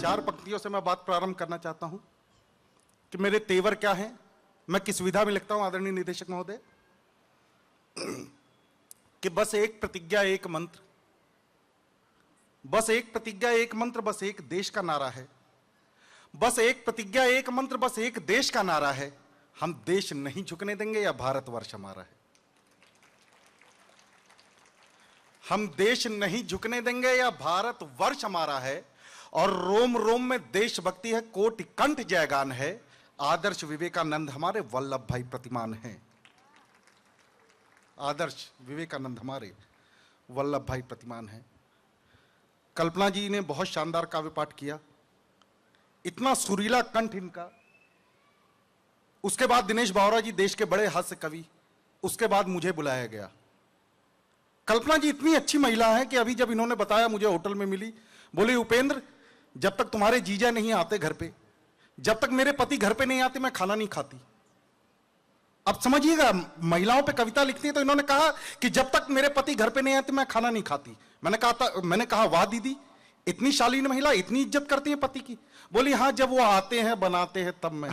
4 पंक्तियों से मैं बात प्रारंभ करना चाहता हूं कि मेरे तेवर क्या हैं, मैं किस विधा में लिखता हूं आदरणीय निदेशक महोदय, कि बस एक प्रतिज्ञा एक मंत्र, बस एक प्रतिज्ञा एक मंत्र, बस एक देश का नारा है। बस एक प्रतिज्ञा एक मंत्र, बस एक देश का नारा है। हम देश नहीं झुकने देंगे या भारतवर्ष हमारा है। हम देश नहीं झुकने देंगे या भारतवर्ष हमारा है। और रोम रोम में देशभक्ति है, कोटि कंठ जयगान है। आदर्श विवेकानंद हमारे वल्लभ भाई प्रतिमान हैं। आदर्श विवेकानंद हमारे वल्लभ भाई प्रतिमान हैं। कल्पना जी ने बहुत शानदार काव्य पाठ किया, इतना सुरीला कंठ इनका। उसके बाद दिनेश बावरा जी देश के बड़े हास्य कवि, उसके बाद मुझे बुलाया गया। कल्पना जी इतनी अच्छी महिला है कि अभी जब इन्होंने बताया, मुझे होटल में मिली, बोली उपेंद्र जब तक तुम्हारे जीजा नहीं आते घर पे, जब तक मेरे पति घर पे नहीं आते, मैं खाना नहीं खाती। अब समझिएगा, महिलाओं पे कविता लिखती है तो इन्होंने कहा कि जब तक मेरे पति घर पे नहीं आते मैं खाना नहीं खाती। मैंने कहा वाह दीदी, इतनी शालीन महिला, इतनी इज्जत करती है पति की। बोली हाँ, जब वो आते हैं बनाते हैं तब मैं।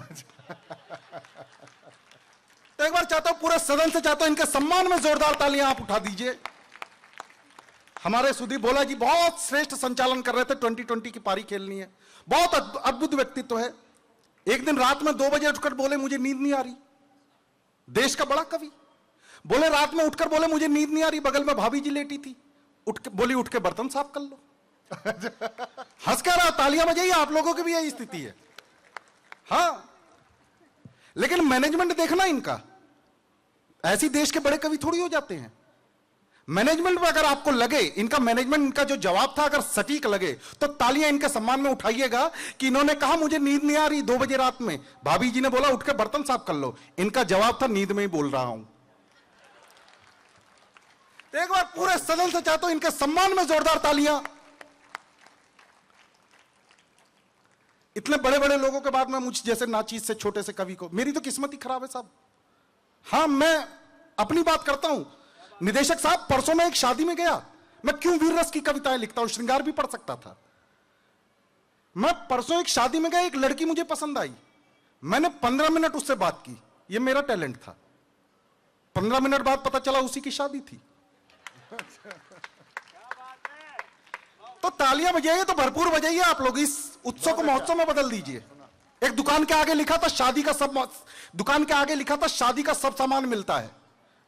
तो एक बार चाहता हूं, पूरे सदन से चाहता हूं, इनके सम्मान में जोरदार तालियां आप उठा दीजिए। हमारे सुदीप भोला जी बहुत श्रेष्ठ संचालन कर रहे थे, 2020 की पारी खेलनी है। बहुत अद्भुत व्यक्तित्व है। एक दिन रात में 2 बजे उठकर बोले मुझे नींद नहीं आ रही। देश का बड़ा कवि बोले रात में उठकर बोले मुझे नींद नहीं आ रही, बगल में भाभी जी लेटी थी, बोली उठ के बर्तन साफ कर लो। हंस कर रहा, तालियां बजाइए, आप लोगों की भी यही स्थिति है। हाँ, लेकिन मैनेजमेंट देखना इनका, ऐसी देश के बड़े कवि थोड़ी हो जाते हैं। मैनेजमेंट में अगर आपको लगे, इनका मैनेजमेंट, इनका जो जवाब था अगर सटीक लगे तो तालियां इनके सम्मान में उठाइएगा कि इन्होंने कहा मुझे नींद नहीं आ रही 2 बजे रात में, भाभी जी ने बोला उठ के बर्तन साफ कर लो। इनका जवाब था नींद में ही बोल रहा हूं। तो एक बार पूरे सदन से चाहता हूं इनके सम्मान में जोरदार तालियां। इतने बड़े बड़े लोगों के बाद में मुझ जैसे नाचीज से छोटे से कवि को, मेरी तो किस्मत ही खराब है साहब। हां, मैं अपनी बात करता हूं। निदेशक साहब, परसों मैं एक शादी में गया, मैं क्यों वीर रस की कविताएं लिखता हूं, श्रृंगार भी पढ़ सकता था। मैं परसों एक शादी में गया, एक लड़की मुझे पसंद आई, मैंने 15 मिनट उससे बात की, ये मेरा टैलेंट था। 15 मिनट बाद पता चला उसी की शादी थी। तो तालियां बजाइए, तो भरपूर बजाइए आप लोग, इस उत्सव को महोत्सव में बदल दीजिए। एक दुकान के आगे लिखा था शादी का सब, दुकान के आगे लिखा था शादी का सब सामान मिलता है।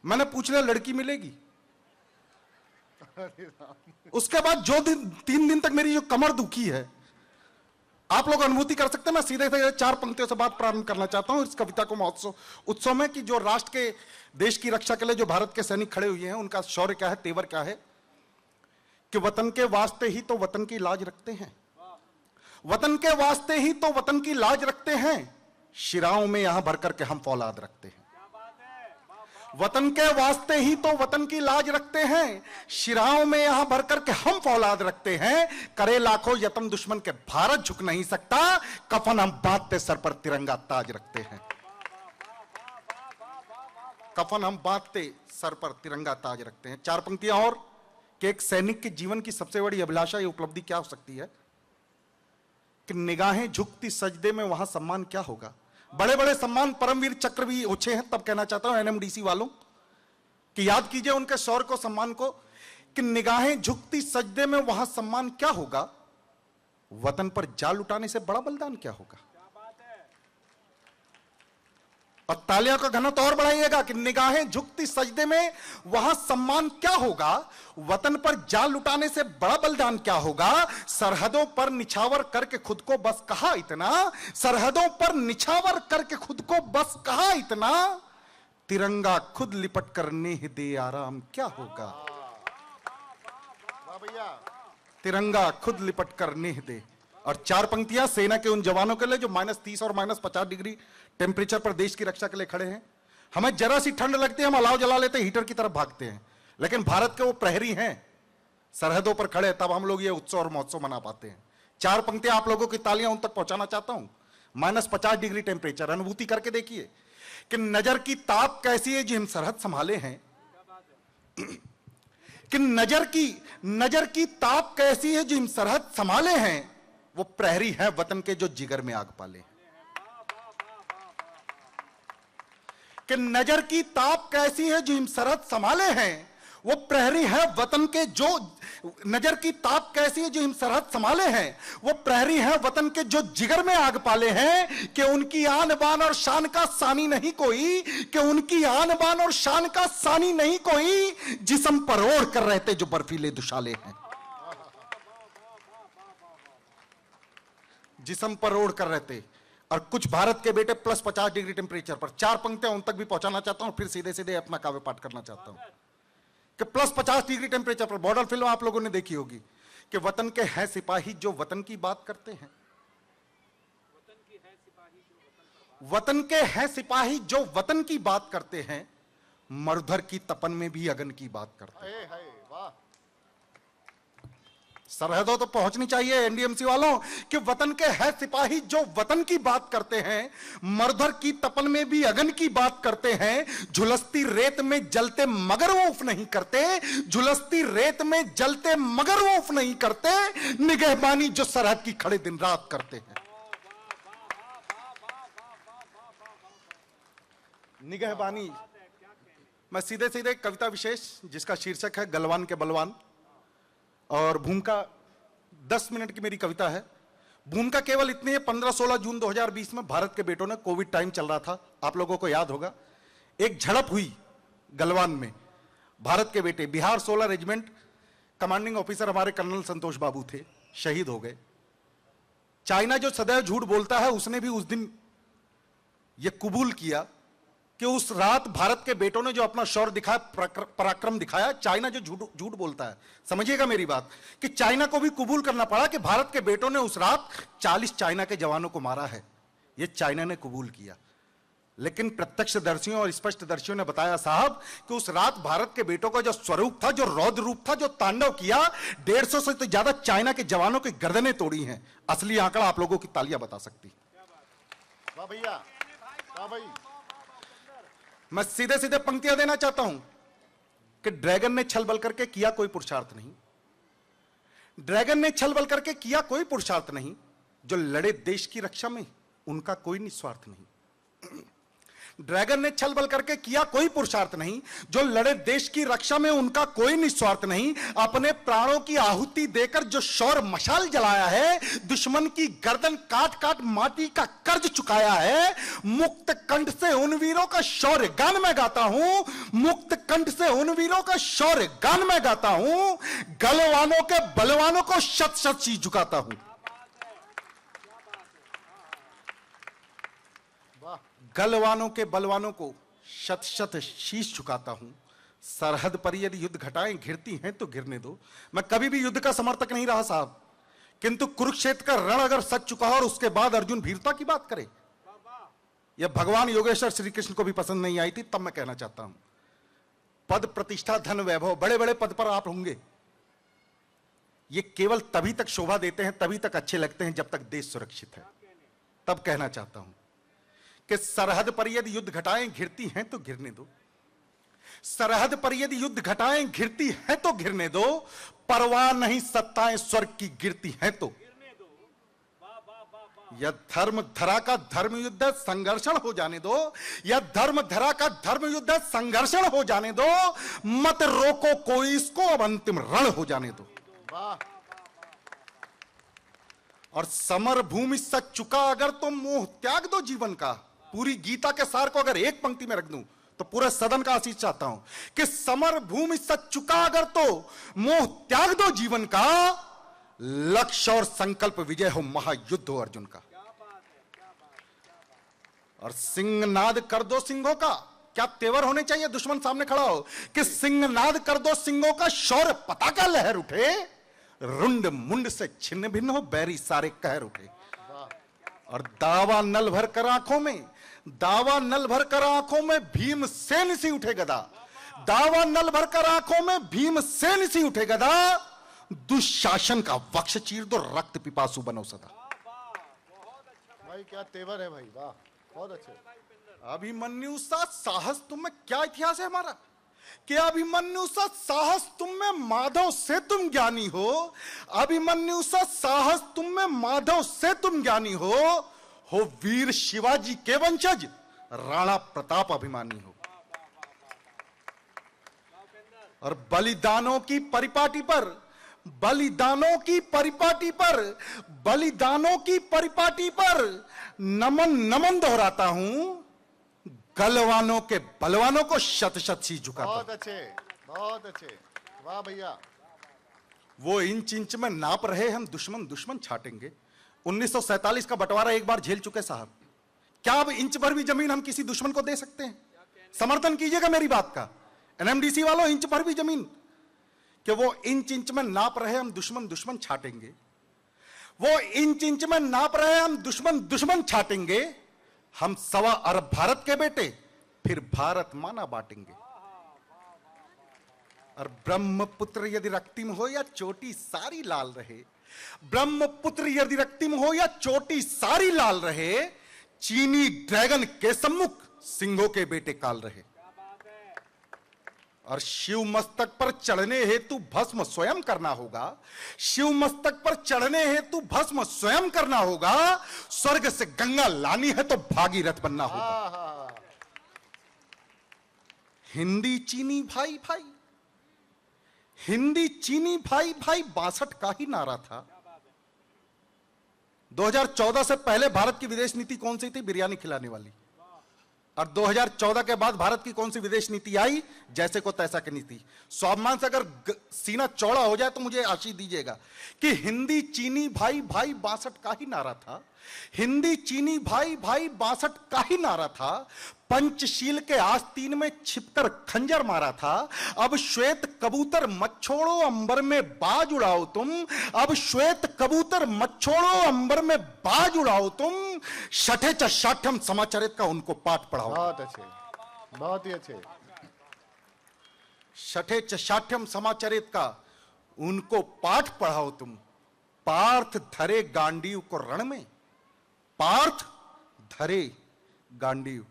मैंने पूछ लिया लड़की मिलेगी? उसके बाद जो 3 दिन तक मेरी जो कमर दुखी है, आप लोग अनुभूति कर सकते हैं। मैं सीधे 4 पंक्तियों से बात प्रारंभ करना चाहता हूं इस कविता को महोत्सव उत्सव में, कि जो राष्ट्र के, देश की रक्षा के लिए जो भारत के सैनिक खड़े हुए हैं, उनका शौर्य क्या है, तेवर क्या है। कि वतन के वास्ते ही तो वतन की लाज रखते हैं, वतन के वास्ते ही तो वतन की लाज रखते हैं, शिराओं में यहां भर करके हम फौलाद रखते हैं। वतन के वास्ते ही तो वतन की लाज रखते हैं, शिराओं में यहां भर करके हम फौलाद रखते हैं। करे लाखों यत्न दुश्मन के भारत झुक नहीं सकता, कफन हम बांधते सर पर तिरंगा ताज रखते हैं। कफन हम बांधते सर पर तिरंगा ताज रखते हैं। 4 पंक्तियां और, कि एक सैनिक के जीवन की सबसे बड़ी अभिलाषा या उपलब्धि क्या हो सकती है, कि निगाहें झुकती सजदे में वहां सम्मान क्या होगा। बड़े बड़े सम्मान, परमवीर चक्र भी ओछे हैं, तब कहना चाहता हूं एनएमडीसी वालों कि याद कीजिए उनके शौर्य को, सम्मान को, कि निगाहें झुकती सजदे में वहां सम्मान क्या होगा, वतन पर जाल उठाने से बड़ा बलिदान क्या होगा। और तालियां का घनत्व और बढ़ाइएगा कि निगाहें झुकती सजदे में वहां सम्मान क्या होगा, वतन पर जाल लुटाने से बड़ा बलिदान क्या होगा। सरहदों पर निछावर करके खुद को बस कहा इतना, सरहदों पर निछावर करके खुद को बस कहा इतना, तिरंगा खुद लिपट कर नेह दे आराम क्या होगा। तिरंगा खुद लिपट कर नेह दे। और 4 पंक्तियां सेना के उन जवानों के लिए जो -30 और -50 डिग्री टेम्परेचर पर देश की रक्षा के लिए खड़े हैं। हमें जरा सी ठंड लगती है, हम अलाव जला लेते, हीटर की तरफ भागते हैं, लेकिन भारत के वो प्रहरी हैं सरहदों पर खड़े, तब हम लोग ये उत्सव और महोत्सव मना पाते हैं। 4 पंक्तियां आप लोगों की तालियां उन तक पहुंचाना चाहता हूं। -50 डिग्री टेम्परेचर, अनुभूति करके देखिए कि नजर की ताप कैसी है जिन सरहद संभाले हैं, कि नजर की ताप कैसी है जिन सरहद संभाले हैं, वो प्रहरी है वतन के जो जिगर में आग पाले। कि नजर की ताप कैसी है जो हिम सरहद संभाले हैं, वो प्रहरी है वतन के जो नजर की ताप कैसी है जो हिम सरहद संभाले हैं, वो प्रहरी है वतन के जो जिगर में आग पाले हैं। कि उनकी आन बान और शान का सानी नहीं कोई, कि उनकी आन बान और शान का सानी नहीं कोई, जिस्म पर ओढ़ कर रहते जो बर्फीले दुशाले हैं। जिस्म पर ओढ़ कर रहते। और कुछ भारत के बेटे प्लस 50 डिग्री टेम्परेचर पर, 4 पंक्तियां उन तक भी पहुंचाना चाहता हूं, फिर सीधे सीधे अपना काव्य पाठ करना चाहता हूं। कि प्लस 50 डिग्री टेम्परेचर पर, बॉर्डर फिल्म आप लोगों ने देखी होगी, कि वतन के हैं सिपाही जो वतन की बात करते हैं, वतन के हैं सिपाही जो वतन की बात करते हैं, मरुधर की तपन में भी अगन की बात करते हैं। सरहदों तो पहुंचनी चाहिए एनडीएमसी वालों, कि वतन के हैं सिपाही जो वतन की बात करते हैं, मरुधर की तपन में भी अगन की बात करते हैं। झुलसती रेत में जलते मगर वो उफ नहीं करते, झुलसती रेत में जलते मगर वो उफ नहीं करते, निगहबानी जो सरहद की खड़े दिन रात करते हैं। निगहबानी। मैं सीधे सीधे कविता विशेष जिसका शीर्षक है गलवान के बलवान, और भूमिका 10 मिनट की मेरी कविता है। भूमिका केवल इतनी है, 15-16 जून 2020 में भारत के बेटों ने, कोविड टाइम चल रहा था, आप लोगों को याद होगा, एक झड़प हुई गलवान में। भारत के बेटे, बिहार 16 रेजिमेंट, कमांडिंग ऑफिसर हमारे कर्नल संतोष बाबू थे, शहीद हो गए। चाइना जो सदैव झूठ बोलता है, उसने भी उस दिन यह कबूल किया कि उस रात भारत के बेटों ने जो अपना शौर्य दिखाया, पराक्रम दिखाया। चाइना जो झूठ बोलता है, समझिएगा मेरी बात, कि चाइना को भी कबूल करना पड़ा कि भारत के बेटों ने उस रात 40 चाइना के जवानों को मारा है। यह चाइना ने कबूल किया। लेकिन प्रत्यक्षदर्शियों और स्पष्टदर्शियों ने बताया साहब कि उस रात भारत के बेटों का जो स्वरूप था, जो रौद्र रूप था, जो तांडव किया, 150 से तो ज्यादा चाइना के जवानों की गर्दनें तोड़ी हैं। असली आंकड़ा आप लोगों की तालियां बता सकती। वाह भैया, वाह भाई। मैं सीधे सीधे पंक्तियां देना चाहता हूं कि ड्रैगन ने छल बल करके किया कोई पुरुषार्थ नहीं, ड्रैगन ने छल बल करके किया कोई पुरुषार्थ नहीं, जो लड़े देश की रक्षा में उनका कोई निस्वार्थ नहीं। ड्रैगन ने छल बल करके किया कोई पुरुषार्थ नहीं, जो लड़े देश की रक्षा में उनका कोई निस्वार्थ नहीं। अपने प्राणों की आहुति देकर जो शौर्य मशाल जलाया है, दुश्मन की गर्दन काट काट माटी का कर्ज चुकाया है। मुक्त कंठ से उन वीरों का शौर्य गान में गाता हूं, मुक्त कंठ से उन वीरों का शौर्य गान में गाता हूं। गलवानों के बलवानों को शत शत शीश झुकाता हूं। गलवानों के बलवानों को शत शत शीश झुकाता हूं। सरहद पर यदि युद्ध घटाएं घिरती हैं तो घिरने दो। मैं कभी भी युद्ध का समर्थक नहीं रहा साहब, किंतु कुरुक्षेत्र का रण अगर सच चुका और उसके बाद अर्जुन वीरता की बात करे, यह भगवान योगेश्वर श्री कृष्ण को भी पसंद नहीं आई थी, तब मैं कहना चाहता हूं पद प्रतिष्ठा धन वैभव, बड़े बड़े पद पर आप होंगे, ये केवल तभी तक शोभा देते हैं, तभी तक अच्छे लगते हैं जब तक देश सुरक्षित है। तब कहना चाहता हूं कि सरहद पर यदि युद्ध घटाएं घिरती हैं तो घिरने दो, सरहद पर यदि युद्ध घटाएं घिरती हैं तो घिरने दो। परवाह नहीं सत्ताएं स्वर्ग की गिरती हैं तो। यह धर्म धरा का धर्म युद्ध संघर्षण हो जाने दो, यह धर्म धरा का धर्म युद्ध संघर्षण हो जाने दो। मत रोको कोई इसको, अब अंतिम रण हो जाने दो। और समर भूमि सच चुका अगर तो मोह त्याग दो जीवन का। पूरी गीता के सार को अगर एक पंक्ति में रख दूं तो पूरे सदन का आशीष चाहता हूं कि समर भूमि सच चुका अगर तो मोह त्याग दो जीवन का। लक्ष्य और संकल्प विजय हो, महायुद्ध हो अर्जुन का। और सिंहनाद कर दो सिंहों का। क्या तेवर होने चाहिए दुश्मन सामने खड़ा हो कि सिंहनाद कर दो सिंहों का। शौर्य पताका लहर उठे, रुंड मुंड से छिन्न भिन्न हो, बैरी सारे कहर उठे। और दावा नल भर कर आंखों में, दावा नल भर कर आंखों में भीमसेन सी उठे गदा। दावा नल भर कर आंखों में भीमसेन सी उठे गदा। दुशासन का वक्ष चीर दो, रक्त पिपासु बनो सदा। भाई क्या तेवर है भाई, वाह बहुत अच्छे। अभिमन्यु सा साहस तुम में क्या इतिहास है हमारा। कि अभिमन्यु सा साहस तुम में माधव से तुम ज्ञानी हो, अभिमन्यु सा साहस तुम में माधव से तुम ज्ञानी हो वीर शिवाजी के वंशज राणा प्रताप अभिमानी हो। और बलिदानों की परिपाटी पर, बलिदानों की परिपाटी पर, बलिदानों की परिपाटी पर नमन नमन दोहराता हूं, गलवानों के बलवानों को शत शत सी झुकाता। बहुत अच्छे, बहुत अच्छे, वाह भैया। वो इंच इंच में नाप रहे हम दुश्मन दुश्मन छाटेंगे। 1947 का बंटवारा एक बार झेल चुके साहब, क्या अब इंच भर भी जमीन हम किसी दुश्मन को दे सकते हैं? समर्थन कीजिएगा मेरी बात का, एनएमडीसी वालों, इंच भर भी जमीन कि वो इंच इंच में नाप रहे हम दुश्मन दुश्मन छाटेंगे, वो इंच इंच में नाप रहे हम दुश्मन दुश्मन छाटेंगे, हम 1.25 अरब भारत के बेटे फिर भारत माना बांटेंगे। और ब्रह्मपुत्र यदि रक्तिम हो या चोटी सारी लाल रहे, ब्रह्मपुत्र यदि रक्तिम हो या चोटी सारी लाल रहे, चीनी ड्रैगन के सम्मुख सिंहों के बेटे काल रहे। और शिव मस्तक पर चढ़ने हेतु भस्म स्वयं करना होगा, शिव मस्तक पर चढ़ने हेतु भस्म स्वयं करना होगा, स्वर्ग से गंगा लानी है तो भागीरथ बनना होगा। हिंदी चीनी भाई भाई, हिंदी चीनी भाई भाई 62 का ही नारा था। 2014 से पहले भारत की विदेश नीति कौन सी थी? बिरयानी खिलाने वाली। और 2014 के बाद भारत की कौन सी विदेश नीति आई? जैसे को तैसा की नीति। स्वाभिमान से अगर सीना चौड़ा हो जाए तो मुझे आशीष दीजिएगा कि हिंदी चीनी भाई भाई 62 का ही नारा था, हिंदी चीनी भाई भाई 62 का ही नारा था। पंचशील के आस्तीन में छिपकर खंजर मारा था। अब श्वेत कबूतर मत छोड़ो अंबर में बाज उड़ाओ तुम, अब श्वेत कबूतर मत छोड़ो अंबर में बाज उड़ाओ तुम, छठे च समाचरित का उनको पाठ पढ़ाओ। बहुत अच्छे, बहुत ही अच्छे। छठे च समाचरित का उनको पाठ पढ़ाओ तुम। पार्थ धरे गांडीव को रण में, पार्थ धरे गांडीव,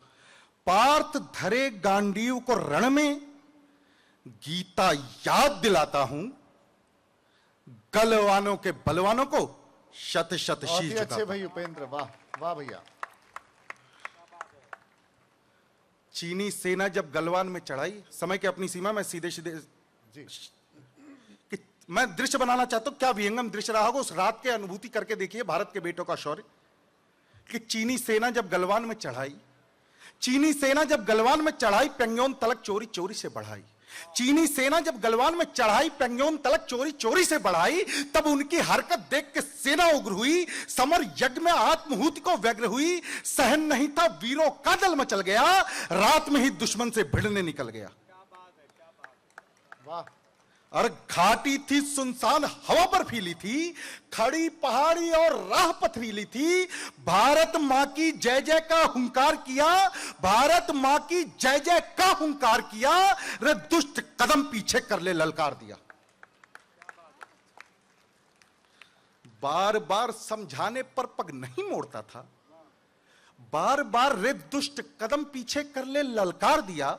पार्थ धरे गांडीव को रण में, गीता याद दिलाता हूं, गलवानों के बलवानों को शत शत शीश झुकाता। अच्छे भाई उपेंद्र, वाह वाह भैया। चीनी सेना जब गलवान में चढ़ाई, समय की अपनी सीमा में सीधे सीधे कि मैं दृश्य बनाना चाहता हूं, क्या विहंगम दृश्य रहा होगा उस रात के, अनुभूति करके देखिए भारत के बेटों का शौर्य। कि चीनी सेना जब गलवान में चढ़ाई, चीनी सेना जब गलवान में चढ़ाई, पेंगोन तलक चोरी चोरी से बढ़ाई। चीनी सेना जब गलवान में चढ़ाई, पेंगोन तलक चोरी चोरी से बढ़ाई, तब उनकी हरकत देख के सेना उग्र हुई, समर यज्ञ में आत्महूति को व्यग्र हुई। सहन नहीं था वीरों का दल मचल गया, रात में ही दुश्मन से भिड़ने निकल गया। वाह। और घाटी थी सुनसान, हवा पर फीली थी, खड़ी पहाड़ी और राह पथरीली थी। भारत मां की जय जय का हुंकार किया, भारत मां की जय जय का हुंकार किया, रे दुष्ट कदम पीछे कर ले ललकार दिया। बार बार समझाने पर पग नहीं मोड़ता था, बार बार रे दुष्ट कदम पीछे कर ले ललकार दिया,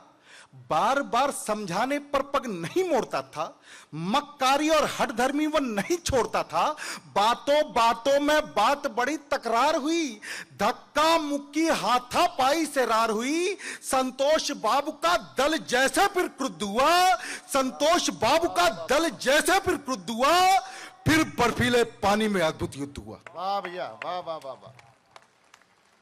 बार बार समझाने पर पग नहीं मोड़ता था, मक्कारी और हठधर्मी वो नहीं छोड़ता था। बातों बातों में बात बड़ी तकरार हुई, धक्का मुक्की हाथापाई से रार हुई। संतोष बाबू का दल जैसे फिर क्रुद्ध हुआ, संतोष बाबू का दल जैसे फिर क्रुद्ध हुआ, फिर बर्फीले पानी में अद्भुत युद्ध हुआ। वाह भैया, वाह वाह वाह वाह।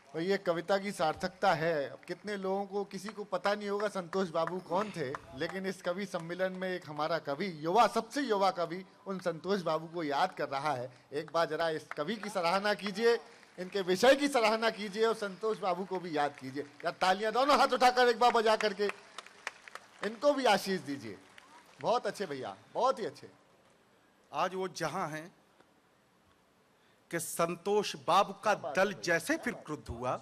तो ये कविता की सार्थकता है। अब कितने लोगों को, किसी को पता नहीं होगा संतोष बाबू कौन थे, लेकिन इस कवि सम्मेलन में एक हमारा कवि, युवा, सबसे युवा कवि उन संतोष बाबू को याद कर रहा है। एक बार जरा इस कवि की सराहना कीजिए, इनके विषय की सराहना कीजिए और संतोष बाबू को भी याद कीजिए। या तालियां दोनों हाथ उठाकर एक बार बजा करके इनको भी आशीष दीजिए। बहुत अच्छे भैया, बहुत ही अच्छे। आज वो जहां हैं कि संतोष बाबू का दल जैसे फिर क्रुद्ध हुआ,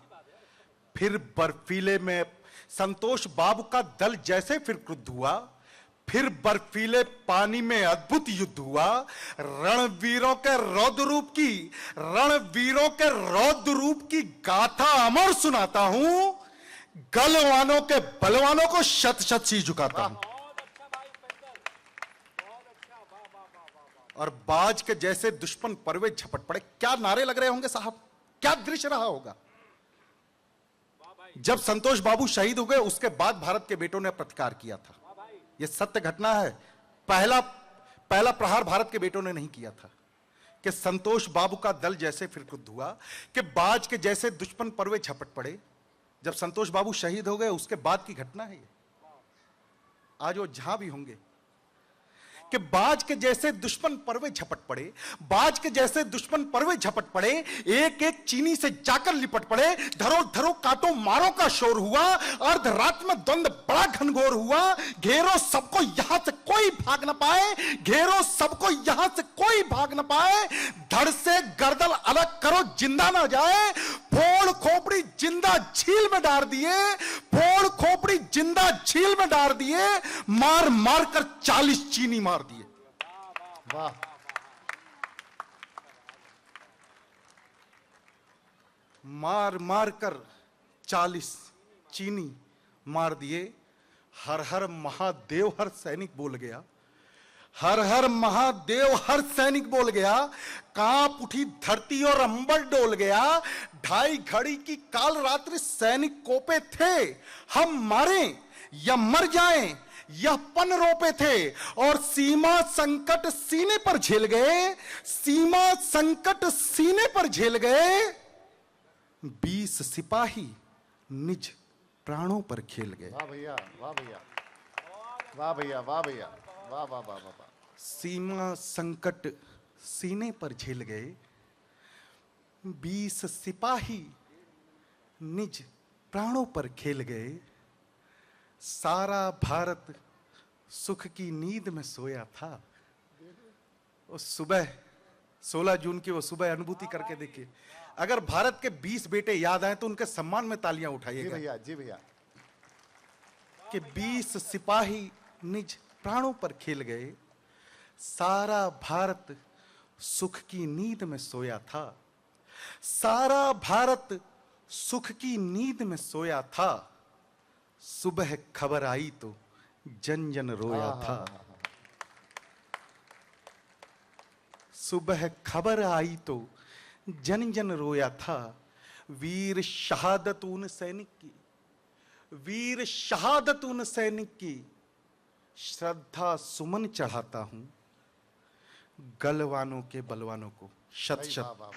फिर बर्फीले में संतोष बाबू का दल जैसे फिर क्रुद्ध हुआ, फिर बर्फीले पानी में अद्भुत युद्ध हुआ। रणवीरों के रौद्र रूप की, रणवीरों के रौद्र रूप की गाथा अमर सुनाता हूं, गलवानों के बलवानों को शत शत सी झुकाता हूं। और बाज के जैसे दुश्मन परवे झपट पड़े। क्या नारे लग रहे होंगे साहब, क्या दृश्य रहा होगा। जब संतोष बाबू शहीद हो गए उसके बाद भारत के बेटों ने प्रतिकार किया था। यह सत्य घटना है। पहला प्रहार भारत के बेटों ने नहीं किया था कि संतोष बाबू का दल जैसे फिर क्रुद्ध हुआ कि बाज के जैसे दुश्मन परवे झपट पड़े। जब संतोष बाबू शहीद हो गए उसके बाद की घटना है ये। आज वो जहां भी होंगे कि बाज के जैसे दुश्मन परवे झपट पड़े, बाज के जैसे दुश्मन परवे झपट पड़े, एक एक चीनी से जाकर लिपट पड़े। धरो धरो काटो मारो का शोर हुआ, अर्धरात में द्वंद बड़ा घनघोर हुआ। घेरो सबको यहां से कोई भाग न पाए, घेरो सबको यहां से कोई भाग न पाए। धड़ से गर्दन अलग करो जिंदा ना जाए, फोड़ खोपड़ी जिंदा झील में डाल दिए, फोड़ खोपड़ी जिंदा झील में डाल दिए। मार मार कर 40 चीनी मार दिए। वाह, मार मार कर 40 चीनी मार दिए। हर हर महादेव हर सैनिक बोल गया, हर हर महादेव हर सैनिक बोल गया। कांप उठी धरती और अंबर डोल गया। 2:30 घड़ी की काल रात्रि सैनिक कोपे थे, हम मारें या मर जाएं यह पन रोपे थे। और सीमा संकट सीने पर झेल गए, सीमा संकट सीने पर झेल गए। 20 सिपाही निज प्राणों पर खेल गए। वाह भैया, वाह भैया, वाह भैया, वाह भैया, वाह वाह वाह वाह वाह। सीमा संकट सीने पर झेल गए। 20 सिपाही निज प्राणों पर खेल गए। सारा भारत सुख की नींद में सोया था। वो सुबह 16 जून की वो सुबह अनुभूति करके देखिए। अगर भारत के 20 बेटे याद आए तो उनके सम्मान में तालियां जी उठाइएगा भैया, जी भैया। कि 20 सिपाही निज प्राणों पर खेल गए। सारा भारत सुख की नींद में सोया था, सारा भारत सुख की नींद में सोया था। सुबह खबर आई तो जन जन रोया था। सुबह खबर आई तो जन जन रोया था। वीर शहादत उन सैनिक की, वीर शहादत उन सैनिक की, श्रद्धा सुमन चढ़ाता हूं गलवानों के बलवानों को। शत भाई, शत वाह, वाह, वाह।